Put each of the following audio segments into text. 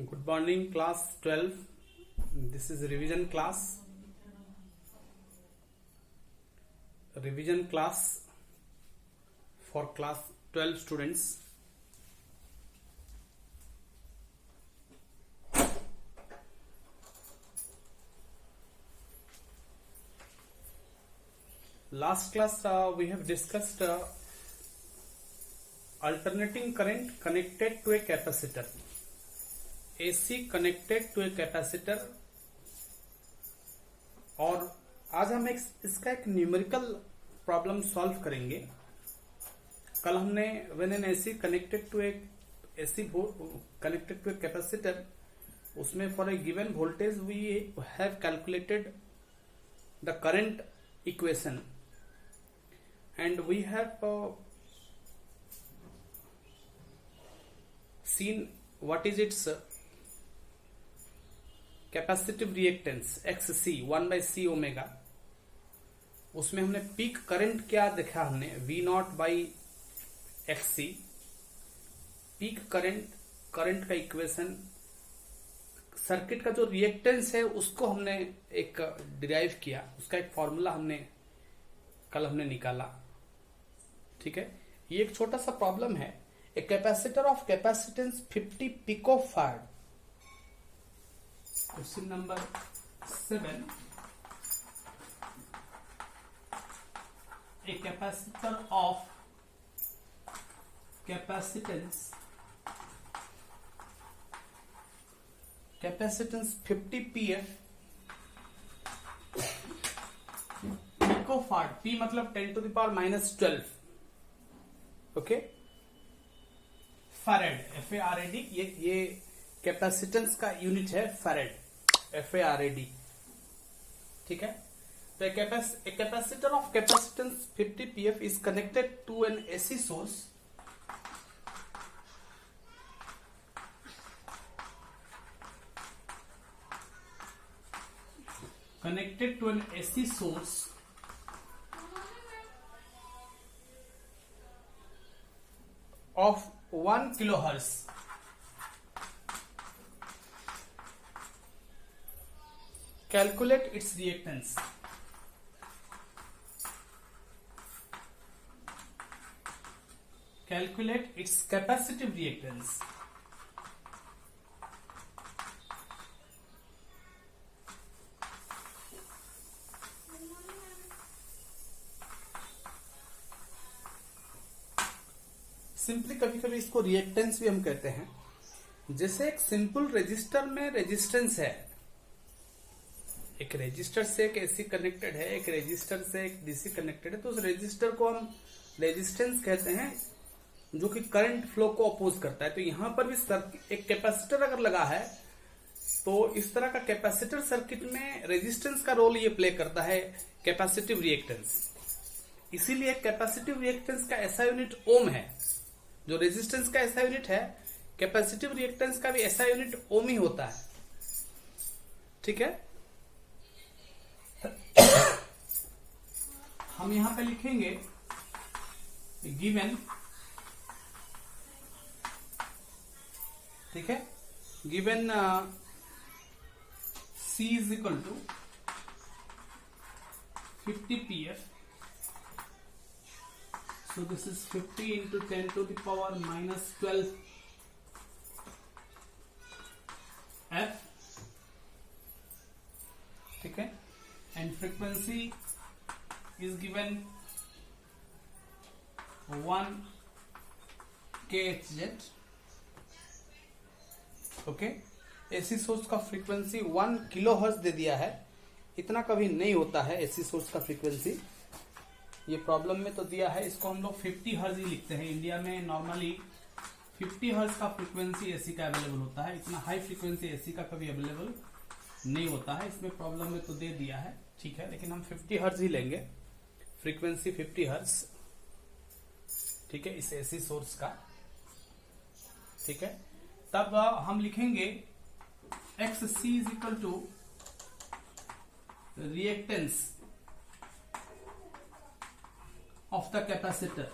Good morning, class 12. This is revision class. Revision class for class 12 students. Last class we have discussed alternating current connected to a capacitor. AC connected to a capacitor. और आज हम इसका एक numerical problem solve करेंगे। कल हमने when an AC connected to a capacitor, उसमें for a given voltage we have calculated the current equation and we have seen what is its capacitive reactance XC 1/C omega. उसमें हमने peak current क्या देखा, हमने V0 by XC। Peak current का equation, circuit का जो reactance है उसको हमने एक डिराइव किया, उसका एक फॉर्मूला कल हमने निकाला। ठीक है, ये एक छोटा सा प्रॉब्लम है। ए capacitor of capacitance 50 picofarad. Question number 7. A capacitor of capacitance 50 pF picofarad, P मतलब 10 to the power minus 12, okay. Farad, FARAD, ये कैपेसिटेंस का यूनिट है फैरेड, FARAD। ठीक है, तो a capacitor of capacitance 50 pF is connected to an AC source of 1 kilohertz. Calculate its reactance. Calculate its capacitive reactance. Simply कभी कभी इसको reactance भी हम कहते हैं। जैसे एक सिंपल रेजिस्टर में रेजिस्टेंस है, एक रेजिस्टर से एक AC कनेक्टेड है, एक रेजिस्टर से एक DC कनेक्टेड है, तो उस रेजिस्टर को हम रेजिस्टेंस कहते हैं, जो कि करंट फ्लो को अपोज करता है। तो यहां पर भी एक कैपेसिटर अगर लगा है तो इस तरह का कैपेसिटर सर्किट में रेजिस्टेंस का रोल ये प्ले करता है, कैपेसिटिव रिएक्टेंस। इसीलिए कैपेसिटिव रिएक्टेंस का ऐसा यूनिट ओम है। जो रेजिस्टेंस का ऐसा यूनिट है, कैपेसिटिव रिएक्टेंस का भी ऐसा यूनिट ओम ही होता है। ठीक है, हम यहां पे लिखेंगे गिवन, ठीक है, given C is equal to 50 pF, so this is 50 into 10 to the power minus 12 F, ठीक है, and frequency is given 1 kHz, okay. AC source का फ्रीक्वेंसी 1 किलोहर्ट्ज दे दिया है। इतना कभी नहीं होता है AC सोर्स का फ्रीक्वेंसी, ये प्रॉब्लम में तो दिया है। इसको हम लोग 50 हर्ट्ज ही लिखते हैं। इंडिया में नॉर्मली 50 हर्ट्ज का फ्रीक्वेंसी AC का अवेलेबल होता है। इतना हाई फ्रीक्वेंसी AC का कभी अवेलेबल नहीं होता है। इसमें प्रॉब्लम में तो दे दिया है, ठीक है, लेकिन हम 50 हर्ट्ज ही लेंगे, फ्रीक्वेंसी 50 हर्ट्ज, ठीक है, इस AC सोर्स का। ठीक है, तब हम लिखेंगे XC is equal to reactance of the capacitor,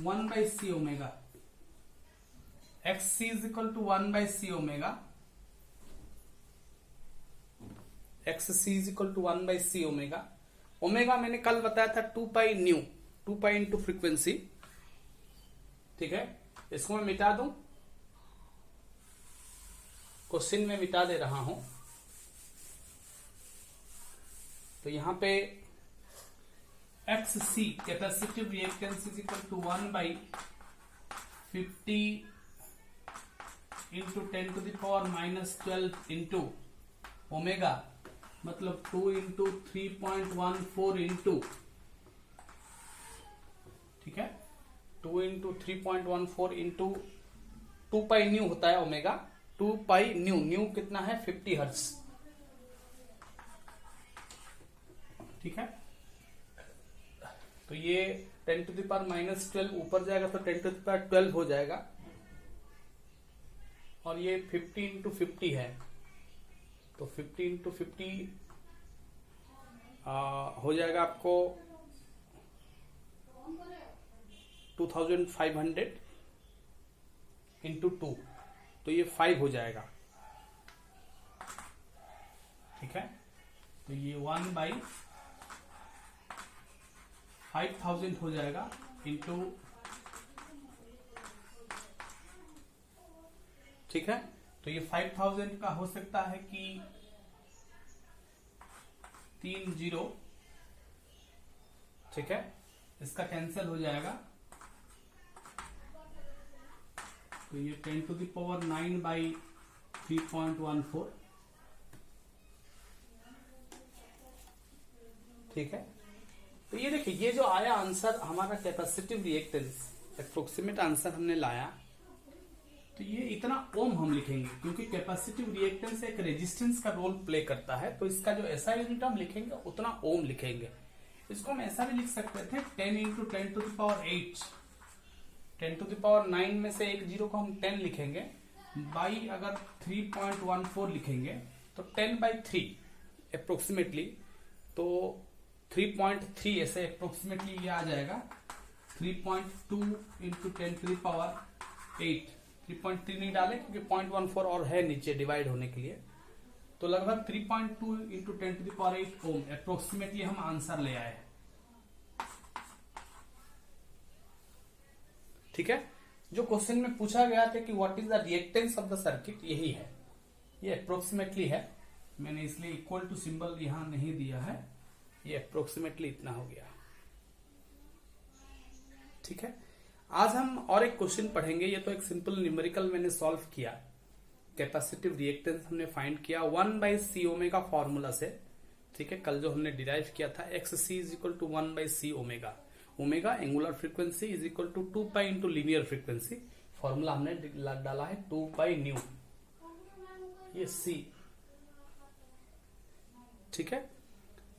1 by c omega, xc is equal to 1 by c omega, xc is equal to 1 by c omega. Omega मैंने कल बताया था 2 pi nu, 2 pi into frequency. ठीक है, इसको मैं मिटा दूं, क्वेश्चन में मिटा दे रहा हूं। तो यहां पे XC capacitive reactance is equal to 1 by 50 into 10 to the power -12 into omega, मतलब 2 इंटू 3.14 इंटू, ठीक है, 2 इंटू 3.14 इंटू 2 पाई न्यू होता है ओमेगा, 2 पाई न्यू, न्यू कितना है 50 हर्ट्ज। ठीक है, तो ये 10 to the power -12 ऊपर जाएगा तो 10 to the power 12 हो जाएगा, और ये 50 इंटू 50 है, तो 50 इंटू 50 हो जाएगा आपको 2500 इंटू 2, तो ये 5 हो जाएगा। ठीक है, तो ये 1 by 5000 हो जाएगा इंटू, ठीक है, तो ये 5000 का हो सकता है कि 3 0, ठीक है, इसका कैंसिल हो जाएगा, तो ये 10 to the power 9 by 3.14। ठीक है, तो ये देखिए, ये जो आया आंसर हमारा कैपेसिटिव रिएक्टेंस, अप्रोक्सीमेट आंसर हमने लाया, तो ये इतना ओम हम लिखेंगे, क्योंकि कैपेसिटिव रिएक्टेंस एक रेजिस्टेंस का रोल प्ले करता है, तो इसका जो ऐसा यूनिट हम लिखेंगे उतना ओम लिखेंगे। इसको हम ऐसा भी लिख सकते थे 10 into 10 to the power 8, 10 to the power 9 में से एक जीरो को हम 10 लिखेंगे, बाई अगर 3.14 लिखेंगे तो 10 by 3 अप्रोक्सीमेटली, तो 3.3 ऐसे अप्रोक्सीमेटली ये आ जाएगा, 3.2 इंटू 10 to the power 8, 3.3 नहीं डाले क्योंकि 0.14 और है नीचे डिवाइड होने के लिए, तो लगभग 3.2 into 10 to the power 8 ohm approximately हम आंसर ले आए। ठीक है, जो क्वेश्चन में पूछा गया था कि what is the reactance of the circuit, यही है, ये अप्रोक्सीमेटली है, मैंने इसलिए इक्वल टू सिंबल यहां नहीं दिया है, ये अप्रोक्सीमेटली इतना हो गया। ठीक है, आज हम और एक क्वेश्चन पढ़ेंगे, ये तो एक सिंपल न्यूमेरिकल मैंने सॉल्व किया, कैपेसिटिव रिएक्टेंस हमने फाइंड किया 1 by c ओमेगा फॉर्मूला से। ठीक है, कल जो हमने डिराइव किया था XC is equal to 1 by c omega, omega angular frequency is equal to 2 pi into linear frequency, formula हमने डाला है 2 पाई न्यू, ये c। ठीक है,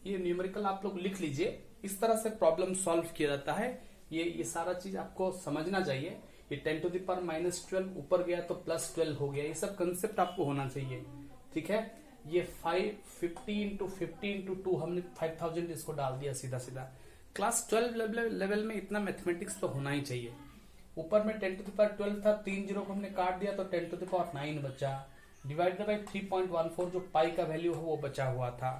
ये न्यूमेरिकल आप लोग लिख लीजिए, इस तरह से प्रॉब्लम सॉल्व किया जाता है। ये सारा चीज आपको समझना चाहिए, ये 10 to the power -12 ऊपर गया तो +12 हो गया, ये सब कंसेप्ट आपको होना चाहिए। ठीक है, ये 50 इंटू 50 इंटू 2 हमने 5000 इसको डाल दिया सीधा सीधा। क्लास 12 लेवल में इतना मैथमेटिक्स तो होना ही चाहिए। ऊपर में 10 to the power 12 था, 3 जीरो को हमने काट दिया तो 10 to the power 9 बचा, डिवाइडेड बाई 3.14 जो पाई का वैल्यू है वो बचा हुआ था,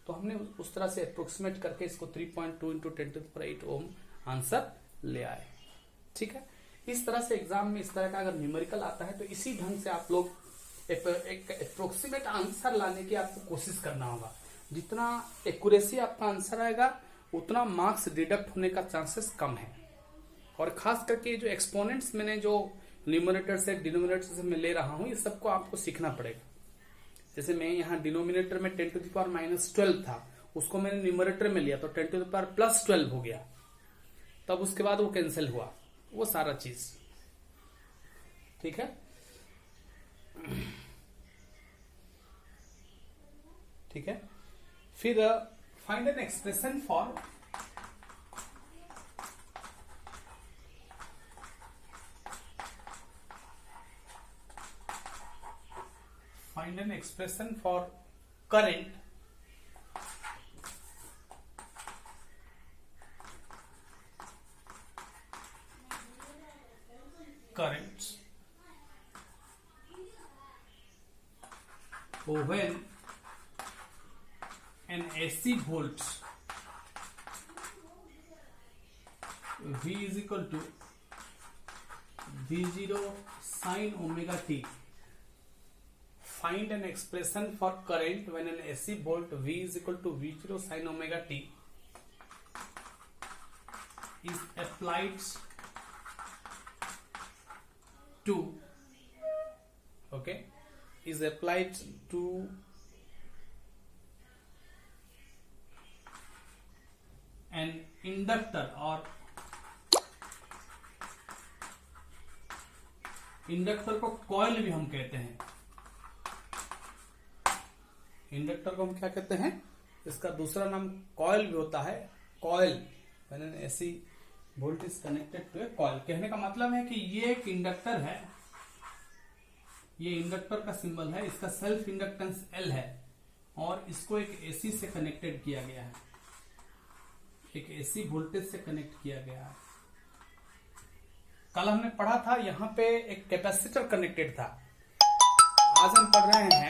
तो हमने उस तरह से अप्रोक्सीमेट करके इसको 3.2 into 10 to the power 8 ohm answer ले आए। ठीक है, इस तरह से एग्जाम में इस तरह का अगर न्यूमेरिकल आता है तो इसी ढंग से आप लोग एक अप्रोक्सीमेट आंसर लाने की आपको कोशिश करना होगा। जितना एक्यूरेसी आपका आंसर आएगा उतना मार्क्स डिडक्ट होने का चांसेस कम है। और खास करके जो एक्सपोनेंट्स मैंने जो न्यूमरेटर से डिनोमिनेटर से मैं ले रहा हूं, ये सबको आपको सीखना पड़ेगा। जैसे मैं यहाँ डिनोमिनेटर में 10 to the power -12 था, उसको मैंने न्यूमरेटर में लिया तो 10 to the power +12 हो गया, तब उसके बाद वो कैंसिल हुआ, वो सारा चीज। ठीक है, ठीक है, फिर find an expression for current currents when an AC volts V is equal to V0 sin omega t. Find an expression for current when an AC volt V is equal to V0 sin omega t is applied to an inductor, और inductor को coil भी हम कहते हैं। Inductor को हम क्या कहते हैं? इसका दूसरा नाम कॉइल भी होता है। Coil when an AC volt is connected to a coil. कहने का मतलब है कि ये एक इंडक्टर है, ये इंडक्टर का सिंबल है, इसका सेल्फ इंडक्टेंस L है और इसको एक एसी से कनेक्टेड किया गया है, एक एसी वोल्टेज से कनेक्ट किया गया है। कल हमने पढ़ा था यहाँ पे एक कैपेसिटर कनेक्टेड था। आज हम पढ़ रहे हैं